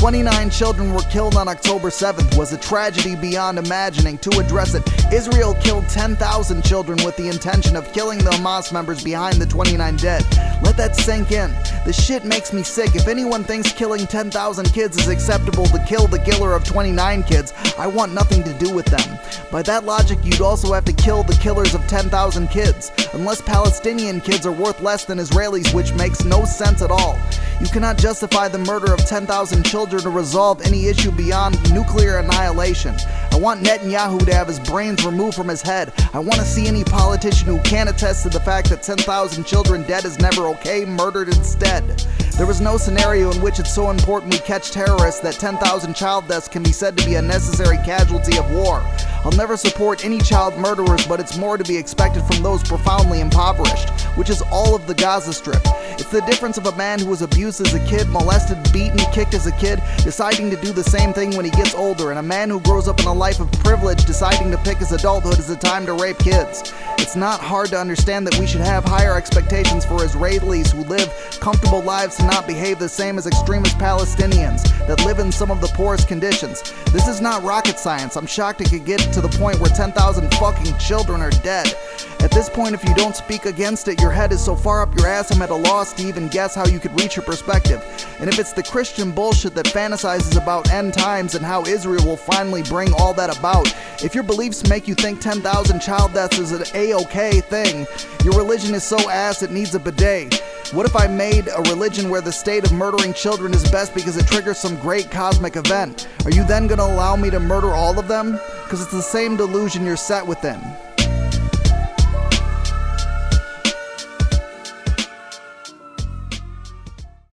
29 children were killed on October 7th was a tragedy beyond imagining. To address it, Israel killed 10,000 children with the intention of killing the Hamas members behind the 29 dead. Let that sink in. This shit makes me sick. If anyone thinks killing 10,000 kids is acceptable to kill the killer of 29 kids, I want nothing to do with them. By that logic, you'd also have to kill the killers of 10,000 kids, unless Palestinian kids are worth less than Israelis, which makes no sense at all. You cannot justify the murder of 10,000 children to resolve any issue beyond nuclear annihilation. I want Netanyahu to have his brains removed from his head. I want to see any politician who can attest to the fact that 10,000 children dead is never okay, murdered instead. There is no scenario in which it's so important we catch terrorists that 10,000 child deaths can be said to be a necessary casualty of war. I'll never support any child murderers, but it's more to be expected from those profoundly impoverished, which is all of the Gaza Strip. It's the difference of a man who was abused as a kid, molested, beaten, kicked as a kid, deciding to do the same thing when he gets older, and a man who grows up in a life of privilege deciding to pick his adulthood as the time to rape kids. It's not hard to understand that we should have higher expectations for Israelis who live comfortable lives to not behave the same as extremist Palestinians that live in some of the poorest conditions. This is not rocket science. I'm shocked it could get to the point where 10,000 fucking children are dead. At this point, if you don't speak against it, your head is so far up your ass I'm at a loss to even guess how you could reach your perspective. And if it's the Christian bullshit that fantasizes about end times and how Israel will finally bring all that about, if your beliefs make you think 10,000 child deaths is an A-okay thing, your religion is so ass it needs a bidet. What if I made a religion where the state of murdering children is best because it triggers some great cosmic event? Are you then gonna allow me to murder all of them? Because it's the same delusion you're set within.